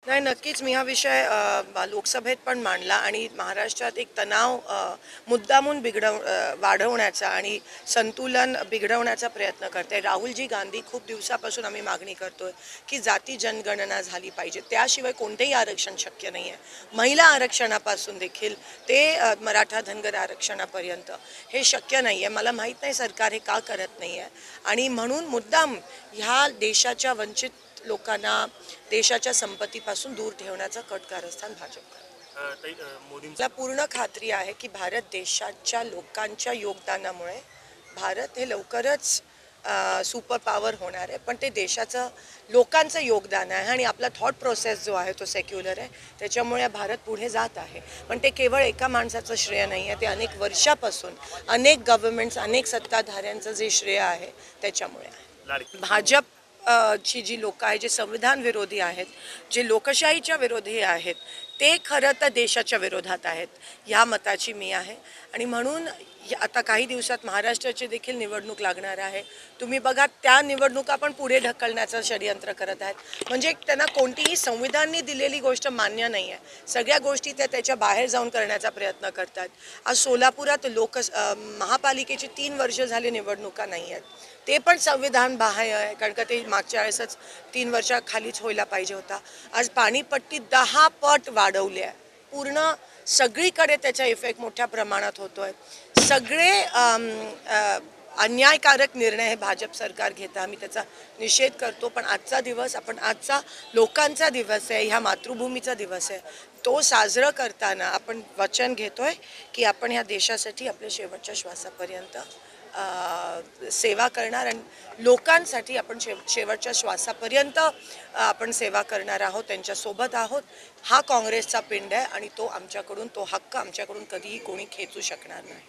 नाही, नक्कीच मी हा विषय लोकसभेत पण मांडला आणि महाराष्ट्रात एक तणाव मुद्दामून वाढवण्याचा आणि संतुलन बिघडवण्याचा प्रयत्न करते. राहुलजी गांधी खूप दिवसापासून आम्ही मागणी करतोय की जाती जनगणना झाली पाहिजे. त्याशिवाय कोणतेही आरक्षण शक्य नाही आहे. महिला आरक्षणापासून देखील ते मराठा धनगर आरक्षणापर्यंत हे शक्य नाही आहे. मला माहीत नाही सरकार हे का करत नाही आहे आणि म्हणून मुद्दाम ह्या देशाच्या वंचित लोकांना देशाच्या संपत्तीपासून दूर ठेवण्याचं कट कारस्थान भाजप करते. मोदींचा पूर्ण खात्री आहे की भारत देशाच्या लोकांच्या योगदानामुळे भारत हे लवकरच सुपर पॉवर होणार आहे. पण ते देशाचं लोकांचं योगदान आहे आणि आपला थॉट प्रोसेस जो आहे तो सेक्युलर आहे. त्याच्यामुळे भारत पुढे जात आहे. पण ते केवळ एका माणसाचं श्रेय नाही आहे. ते अनेक वर्षापासून अनेक गव्हर्नमेंट्स अनेक सत्ताधाऱ्यांचं जे श्रेय आहे त्याच्यामुळे आहे. भाजप ची जी लोक आहेत जे संविधान विरोधी आहेत, जे लोकशाहीच्या विरोधी आहेत, ते खरं तर देशाच्या विरोधात आहेत. ह्या मताची मी आहे आणि म्हणून आता काही दिवसात महाराष्ट्राची देखील निवडणूक लागणार आहे. तुम्ही बघा त्या निवडणुका पण पुढे ढकलण्याचं षडयंत्र करत आहेत. म्हणजे त्यांना कोणतीही संविधानाने दिलेली गोष्ट मान्य नाही आहे. सगळ्या गोष्टी त्याच्या बाहेर जाऊन करण्याचा प्रयत्न करतात. आज सोलापुरात महापालिकेची 3 वर्ष झाली निवडणुका नाही आहेत. ते पण संविधान बाह्य आहे कारण का ते मागच्या वेळेसच 3 वर्षाखालीच व्हायला पाहिजे होता. आज पाणीपट्टी 10 पट वाढवली आहे. पूर्ण सगळीकडे त्याचा इफेक्ट मोठ्या प्रमाणात होतोय. सगळे अन्यायकारक निर्णय हे भाजप सरकार घेतं. आम्ही त्याचा निषेध करतो. पण आजचा लोकांचा दिवस आहे, ह्या मातृभूमीचा दिवस आहे. तो साजरा करताना आपण वचन घेतोय की आपण ह्या देशासाठी आपल्या शेवटच्या श्वासापर्यंत सेवा करणार आणि लोकांसाठी आपण शेवटच्या श्वासापर्यंत आपण सेवा करणार आहोत, त्यांच्यासोबत आहोत. हा काँग्रेसचा पिंड आहे आणि तो हक्क आमच्याकडून कधीही कोणी खेचू शकणार नाही.